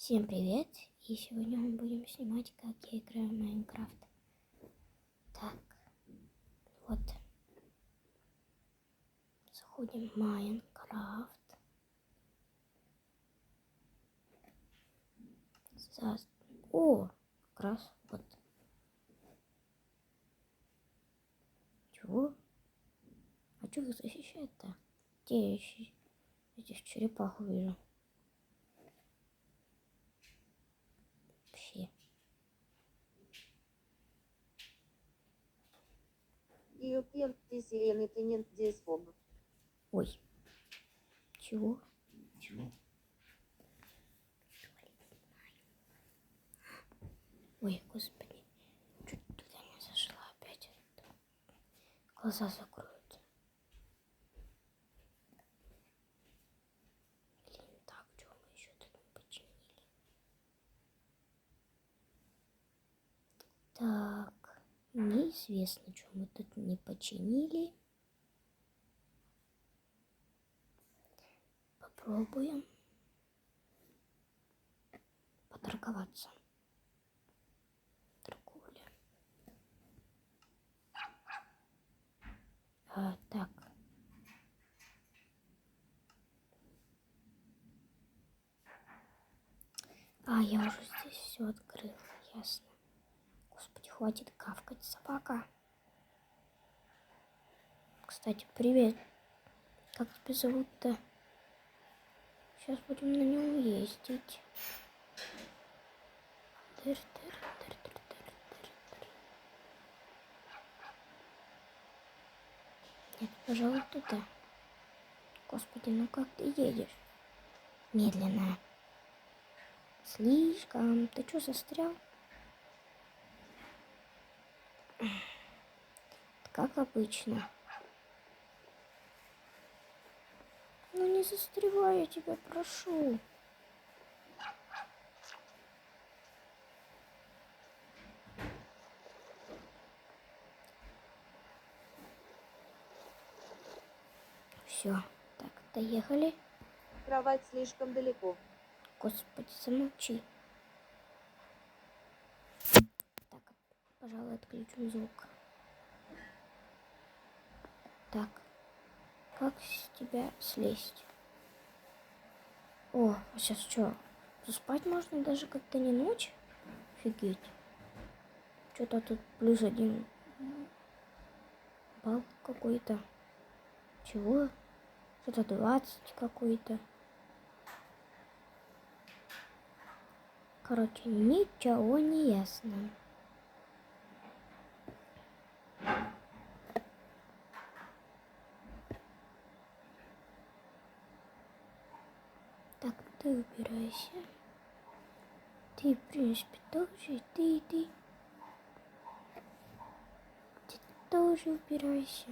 Всем привет! И сегодня мы будем снимать, как я играю в Майнкрафт. Так, вот. Заходим в Майнкрафт. О, как раз вот. Чего? А что их защищает-то? Где я еще этих черепаху вижу? Вообще. Ой. Чего? Чего? Ой, господи. Чуть туда не зашла опять. Глаза закроют. Блин, так, что мы еще тут не починили? Так, неизвестно, что мы тут не починили. Попробуем поторговаться. Торговля. Так. Я уже здесь все открыла, ясно. Господи, хватит кавкать, собака. Кстати, привет. Как тебя зовут-то? Сейчас будем на нем ездить. Нет, пожалуй, туда. Господи, ну как ты едешь? Медленно. Слишком. Ты что, застрял? Как обычно. Ну не застревай, я тебя прошу. Все, так, доехали. Кровать слишком далеко. Господи, замолчи. Так, пожалуй, отключу звук. Так, как с тебя слезть? О, а сейчас что? Спать можно даже как-то не ночь? Офигеть. Что-то тут +1 балл какой-то. Чего? Что-то 20 какой-то. Короче, ничего не ясно. Так, ты убирайся. Ты, в принципе, тоже. Ты тоже убирайся.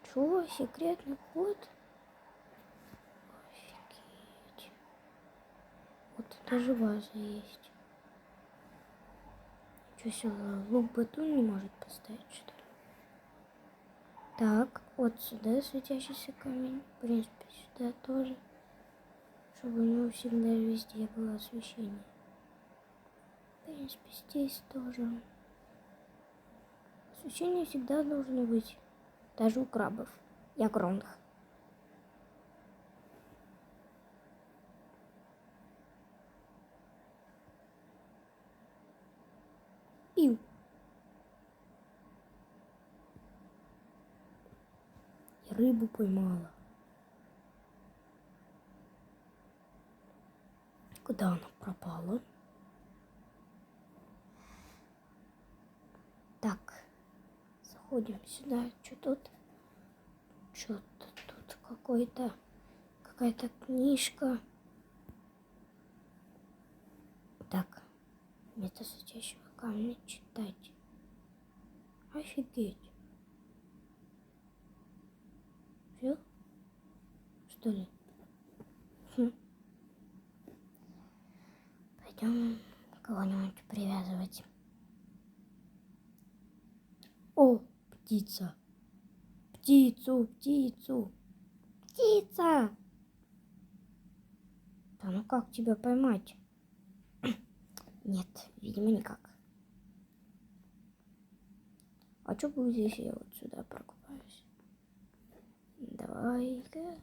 Чего? Секретный ход? Офигеть. Вот даже ваза есть. Что, сюда лук батун не может поставить, что ли? Так, вот сюда светящийся камень. В принципе, сюда тоже. Чтобы у него всегда везде было освещение. В принципе, здесь тоже. Освещение всегда должно быть. Даже у крабов и огромных. Пиу. Я рыбу поймала. Куда она пропала? Так, заходим сюда. Что тут? Что-то тут какая-то книжка. Так, вместо светящего камня читать. Офигеть. Все? Что ли? Пойдем кого-нибудь привязывать. О, птица. Птица. Да ну как тебя поймать? Нет, видимо, никак. А что будет, если я вот сюда прокопаюсь? Давай-ка.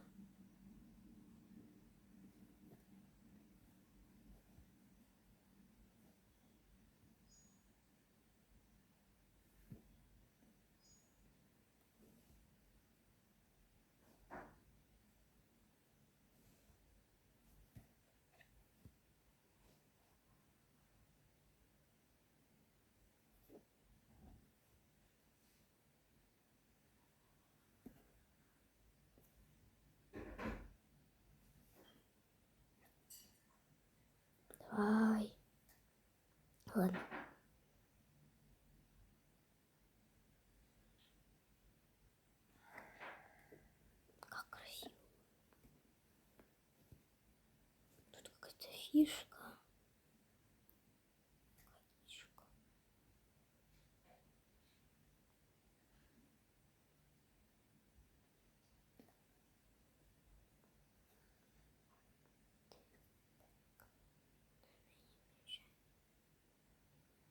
Давай. Ладно. Как красиво. Тут какая-то фишка. Фишка.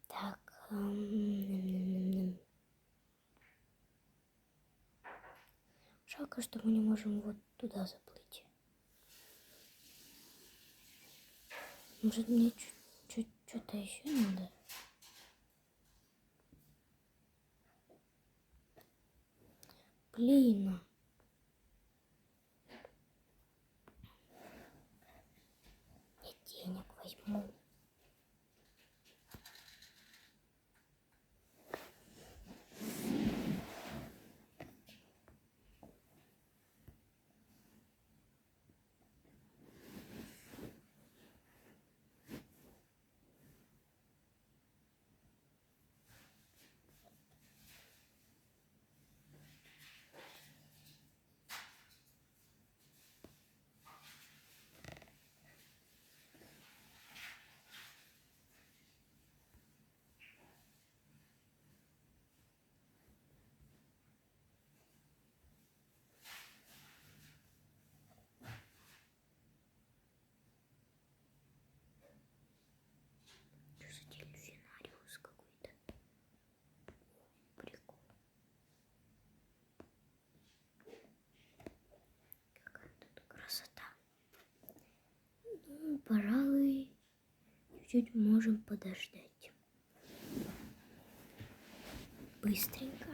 Так. Жалко, что мы не можем вот туда заплыть. Может, мне чуть что-то еще надо? Блин. Я денег возьму. Что за дельфинариус какой-то? Прикол. Какая тут красота. Ну, пожалуй, чуть-чуть можем подождать. Быстренько.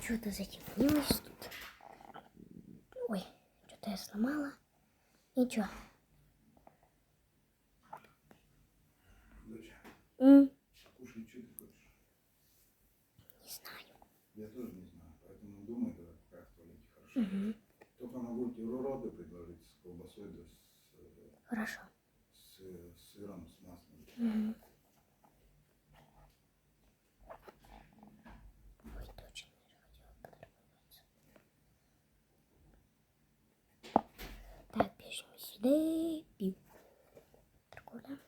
Что-то затемнилось тут. Ой, что-то я сломала. Ничего. Доча, Не кушать что ты хочешь? знаю. Я тоже не знаю, поэтому думай, давай пока в туалете, хорошо? Угу. Только могу тебе роды предложить с колбасой, да Хорошо. с сыром, с маслом. Угу. Ой, точно, я же хотела поторговаться. Так, пишем сюда. Пиу. Торговля.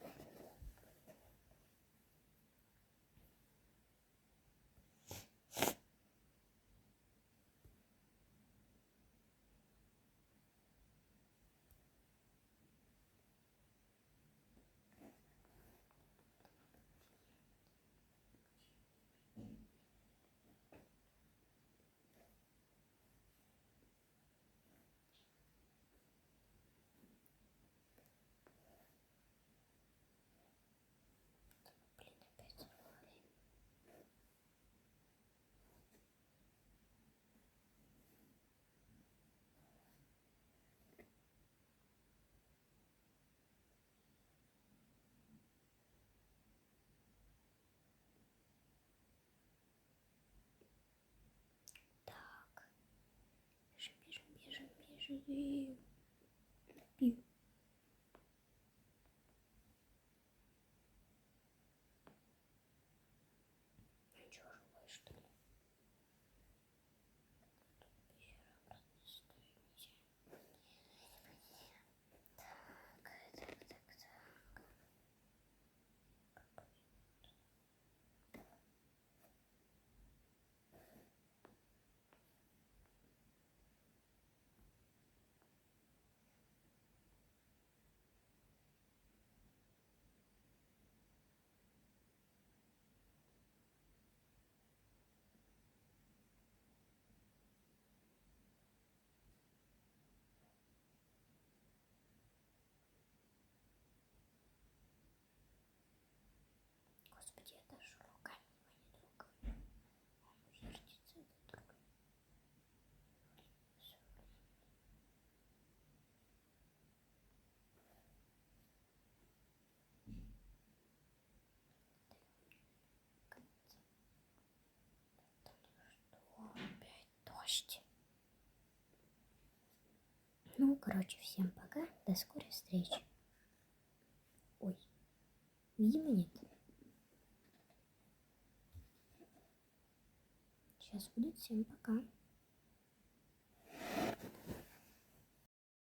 сюди. Пів. Ничего живой, что ли? Тут еще обратно ставить нельзя. Так. Господи, я даже руками его не трогаю. Он вертится, этот руль. Всё. Что? Опять дождь. Ну, короче, всем пока. До скорой встречи. Ой, видимо, нет. Сейчас будет. Всем пока.